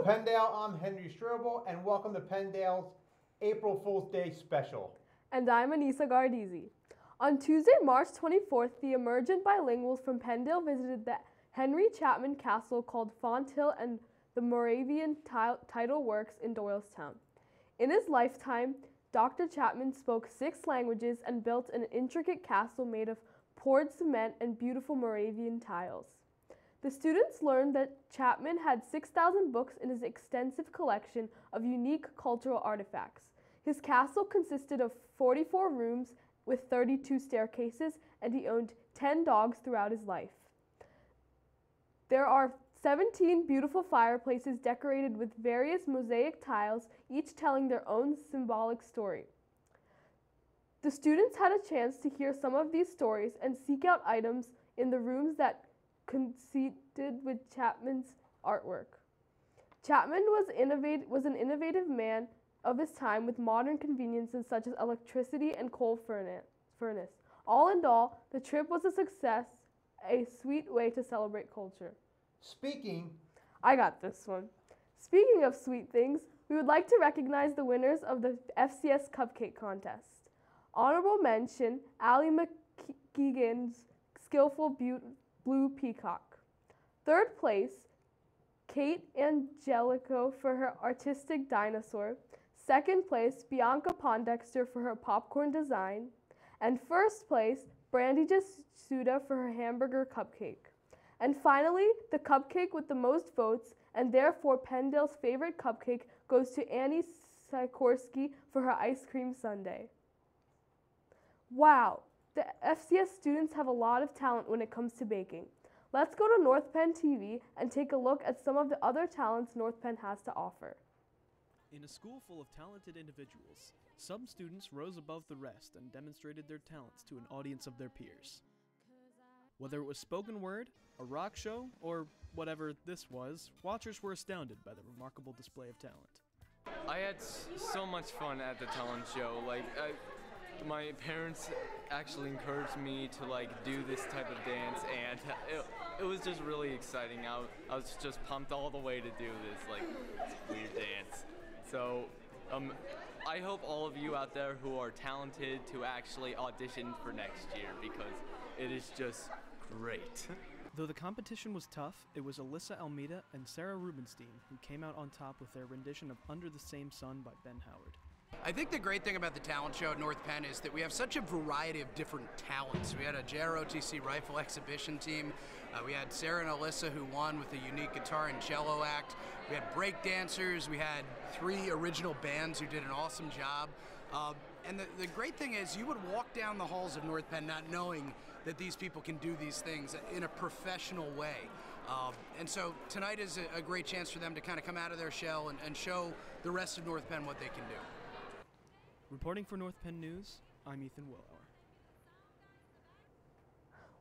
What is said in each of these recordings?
Penndale, I'm Henry Strobel, and welcome to Penndale's April Fool's Day special. And I'm Anissa Gardizzi. On Tuesday, March 24th, the emergent bilinguals from Penndale visited the Henry Chapman Castle called Fonthill and the Moravian Title Works in Doylestown. In his lifetime, Dr. Chapman spoke 6 languages and built an intricate castle made of poured cement and beautiful Moravian tiles. The students learned that Chapman had 6,000 books in his extensive collection of unique cultural artifacts. His castle consisted of 44 rooms with 32 staircases, and he owned 10 dogs throughout his life. There are 17 beautiful fireplaces decorated with various mosaic tiles, each telling their own symbolic story. The students had a chance to hear some of these stories and seek out items in the rooms that coincided with Chapman's artwork. Chapman was an innovative man of his time with modern conveniences such as electricity and coal furnace. All in all, the trip was a success, a sweet way to celebrate culture. I got this one. Speaking of sweet things, we would like to recognize the winners of the FCS Cupcake Contest. Honorable mention, Allie McKeegan's Skillful Blue Peacock. Third place, Kate Angelico for her artistic dinosaur. Second place, Bianca Pondexter for her popcorn design. And first place, Brandy Jasuda for her hamburger cupcake. And finally, the cupcake with the most votes, and therefore Penndale's favorite cupcake, goes to Annie Sikorsky for her ice cream sundae. Wow, the FCS students have a lot of talent when it comes to baking. Let's go to North Penn TV and take a look at some of the other talents North Penn has to offer. In a school full of talented individuals, some students rose above the rest and demonstrated their talents to an audience of their peers. Whether it was spoken word, a rock show, or whatever this was, watchers were astounded by the remarkable display of talent. I had so much fun at the talent show. My parents actually encouraged me to do this type of dance, and it was just really exciting. I was just pumped all the way to do this weird dance. So I hope all of you out there who are talented to actually audition for next year, because it is just great. Though the competition was tough, it was Alyssa Almeida and Sarah Rubenstein who came out on top with their rendition of Under the Same Sun by Ben Howard. I think the great thing about the talent show at North Penn is that we have such a variety of different talents. We had a JROTC rifle exhibition team. We had Sarah and Alyssa who won with a unique guitar and cello act. We had break dancers. We had 3 original bands who did an awesome job. And the great thing is you would walk down the halls of North Penn not knowing that these people can do these things in a professional way. And so tonight is a great chance for them to kind of come out of their shell and show the rest of North Penn what they can do. Reporting for North Penn News, I'm Ethan Willauer.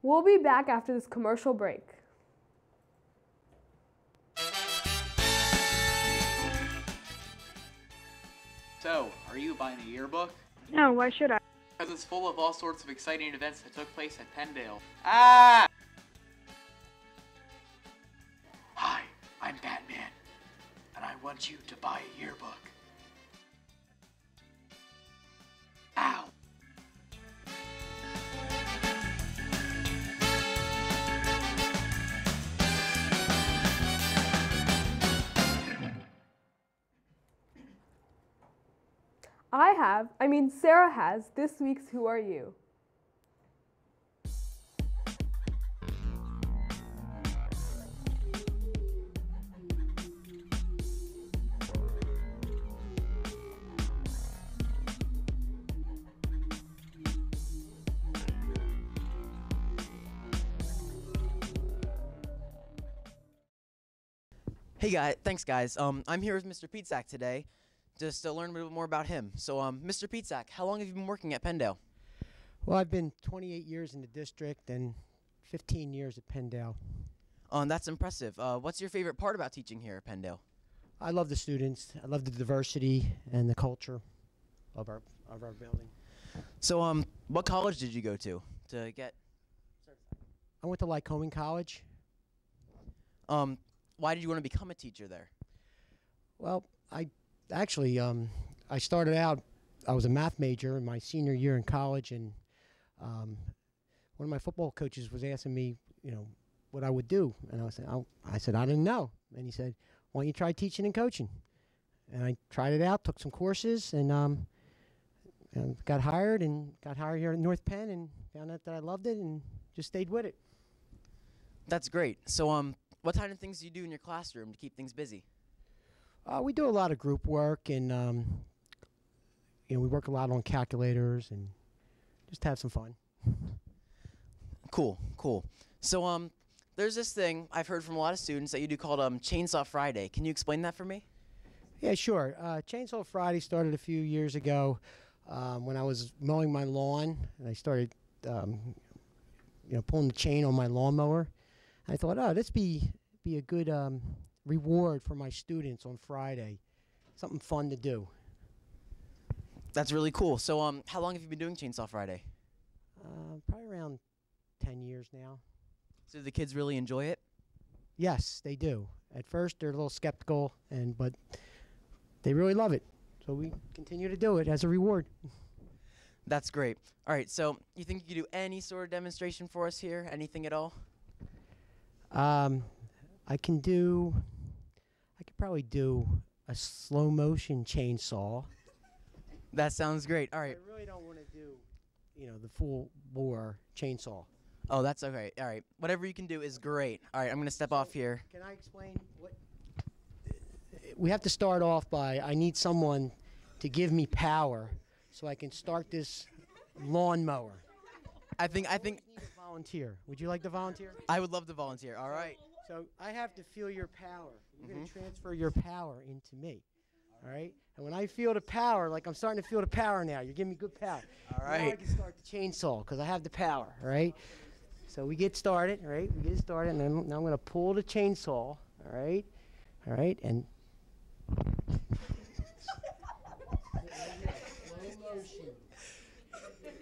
We'll be back after this commercial break. So, are you buying a yearbook? No, why should I? Because it's full of all sorts of exciting events that took place at Penndale. Ah! Hi, I'm Batman, and I want you to buy a yearbook. Ow! Sarah has this week's Who Are You? Hey guys, thanks guys. I'm here with Mr. Pdtv today, just to learn a little bit more about him. So, Mr. Pdtv, how long have you been working at Penndale? Well, I've been 28 years in the district and 15 years at Penndale. That's impressive. What's your favorite part about teaching here at Penndale? I love the students. I love the diversity and the culture of our building. So, what college did you go to get? I went to Lycoming College. Why did you want to become a teacher there? Well, I actually I started out. I was a math major in my senior year in college, and one of my football coaches was asking me, what I would do, and I said I didn't know, and he said, "Why don't you try teaching and coaching?" And I tried it out, took some courses, and got hired here at North Penn, and found out that I loved it, and just stayed with it. That's great. So what kind of things do you do in your classroom to keep things busy? We do a lot of group work, and we work a lot on calculators, and just have some fun. Cool, cool. So there's this thing I've heard from a lot of students that you do called Chainsaw Friday. Can you explain that for me? Yeah, sure. Chainsaw Friday started a few years ago when I was mowing my lawn, and I started, pulling the chain on my lawnmower. I thought, this be a good reward for my students on Friday, something fun to do. That's really cool. So how long have you been doing Chainsaw Friday? Probably around 10 years now. So do the kids really enjoy it? Yes, they do. At first, they're a little skeptical, but they really love it. So we continue to do it as a reward. That's great. All right, so you think you could do any sort of demonstration for us here? Anything at all? I could probably do a slow motion chainsaw. That sounds great. All right. I really don't want to do, the full bore chainsaw. Oh, that's okay. All right. Whatever you can do is great. All right, I'm going to step off here. Can I explain what? We have to start off by, I need someone to give me power so I can start this lawnmower. I think need a volunteer. Would you like to volunteer? I would love to volunteer. All right. So I have to feel your power. You're going to transfer your power into me. All right? And when I feel the power, like I'm starting to feel the power now, you're giving me good power. All right. Now I can start the chainsaw because I have the power, all right? So we get started, all right? We get started, and then now I'm going to pull the chainsaw, all right? All right, and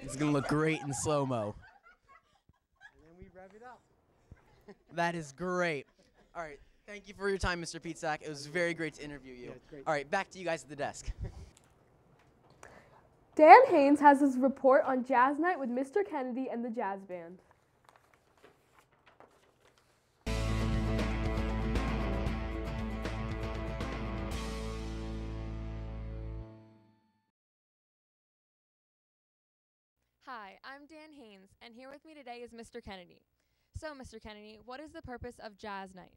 it's going to look great in slow-mo. And then we rev it up. That is great. All right. Thank you for your time, Mr. Pietzak. It was very great to interview you. Yeah, it's great. All right, back to you guys at the desk. Dan Haynes has his report on Jazz Night with Mr. Kennedy and the Jazz Band. Hi, I'm Dan Haynes, and here with me today is Mr. Kennedy. So, Mr. Kennedy, what is the purpose of Jazz Night?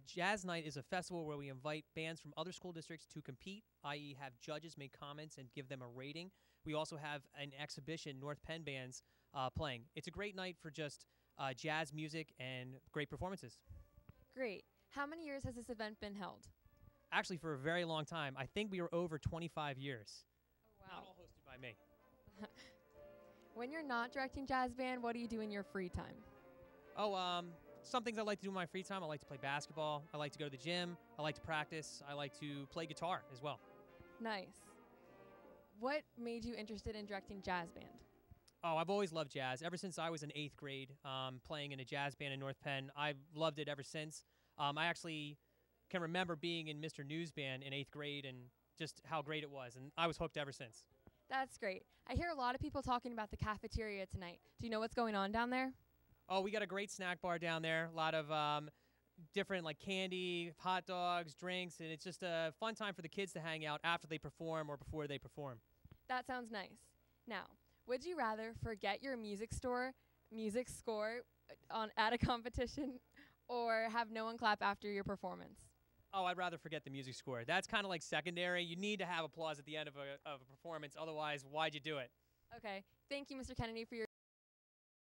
Jazz Night is a festival where we invite bands from other school districts to compete, i.e. have judges make comments and give them a rating. We also have an exhibition, North Penn bands, playing. It's a great night for just jazz music and great performances. Great. How many years has this event been held? Actually, for a very long time. I think we were over 25 years. Oh, wow. Not all hosted by me. When you're not directing jazz band, what do you do in your free time? Oh, some things I like to do in my free time. I like to play basketball. I like to go to the gym. I like to practice. I like to play guitar as well. Nice. What made you interested in directing jazz band? Oh, I've always loved jazz. Ever since I was in 8th grade, playing in a jazz band in North Penn, I've loved it ever since. I actually can remember being in Mr. News Band in 8th grade and just how great it was, and I was hooked ever since. That's great. I hear a lot of people talking about the cafeteria tonight. Do you know what's going on down there? Oh, we got a great snack bar down there. A lot of different like candy, hot dogs, drinks, and it's just a fun time for the kids to hang out after they perform or before they perform. That sounds nice. Now, would you rather forget your music score at a competition or have no one clap after your performance? Oh, I'd rather forget the music score. That's kind of like secondary. You need to have applause at the end of a performance. Otherwise, why'd you do it? Okay. Thank you, Mr. Kennedy, for your...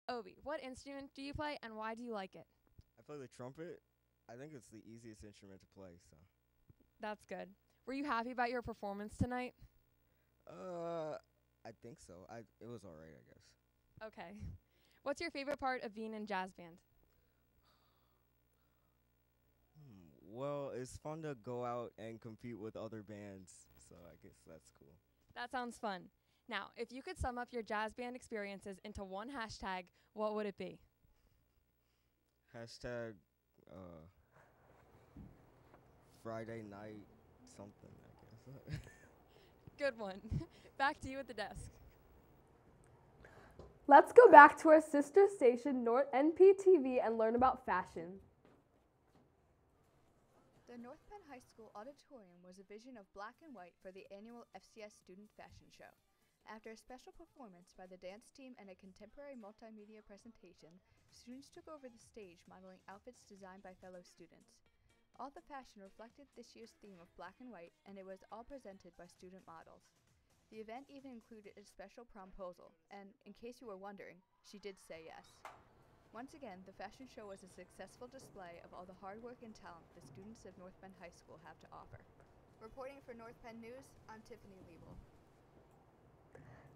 Obi, what instrument do you play and why do you like it? I play the trumpet. I think it's the easiest instrument to play, so. That's good. Were you happy about your performance tonight? I think so. It was all right, I guess. Okay. What's your favorite part of being in jazz band? Well, it's fun to go out and compete with other bands, so I guess that's cool. That sounds fun. Now, if you could sum up your jazz band experiences into one hashtag, what would it be? Hashtag Friday night something, I guess. Good one. Back to you at the desk. Let's go back to our sister station, NPTV, and learn about fashion. The North Penn High School Auditorium was a vision of black and white for the annual FCS Student Fashion Show. After a special performance by the dance team and a contemporary multimedia presentation, students took over the stage modeling outfits designed by fellow students. All the fashion reflected this year's theme of black and white, and it was all presented by student models. The event even included a special promposal, and in case you were wondering, she did say yes. Once again, the fashion show was a successful display of all the hard work and talent the students of North Penn High School have to offer. Reporting for North Penn News, I'm Tiffany Liebel.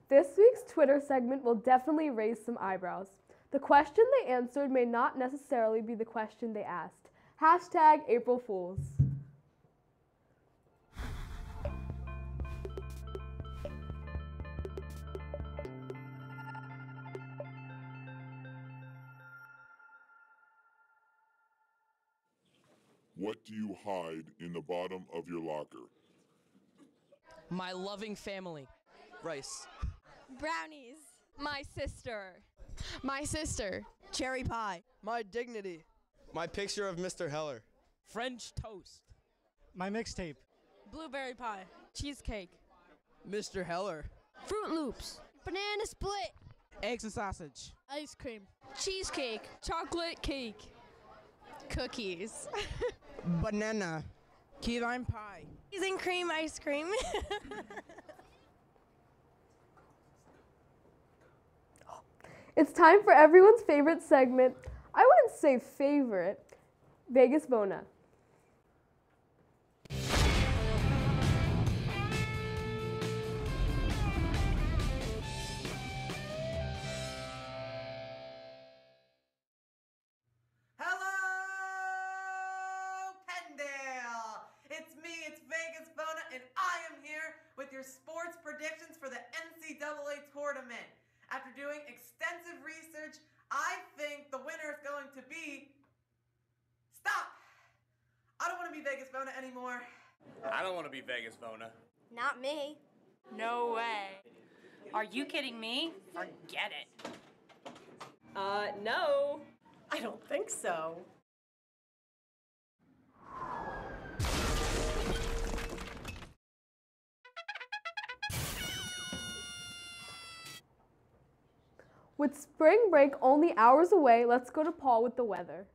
This week's Twitter segment will definitely raise some eyebrows. The question they answered may not necessarily be the question they asked. Hashtag April Fools. What do you hide in the bottom of your locker? My loving family. Rice. Brownies. My sister. My sister. Cherry pie. My dignity. My picture of Mr. Heller. French toast. My mixtape. Blueberry pie. Cheesecake. Mr. Heller. Fruit Loops. Banana split. Eggs and sausage. Ice cream. Cheesecake. Chocolate cake. Cookies. Banana. Key lime pie. Cheese and cream ice cream. It's time for everyone's favorite segment. I wouldn't say favorite. Vegas Bona. Vegas Bona, and I am here with your sports predictions for the NCAA tournament. After doing extensive research, I think the winner is going to be... Stop! I don't want to be Vegas Bona anymore. I don't want to be Vegas Bona. Not me. No way. Are you kidding me? Forget it. No. I don't think so. With spring break only hours away, let's go to Paul with the weather.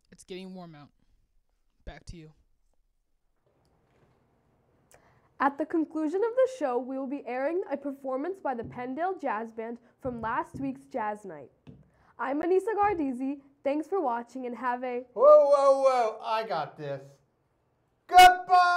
It's getting warm out. Back to you. At the conclusion of the show, we will be airing a performance by the Penndale Jazz Band from last week's Jazz Night. I'm Anissa Gardizi. Thanks for watching and have a... Whoa, whoa, whoa. I got this. Goodbye!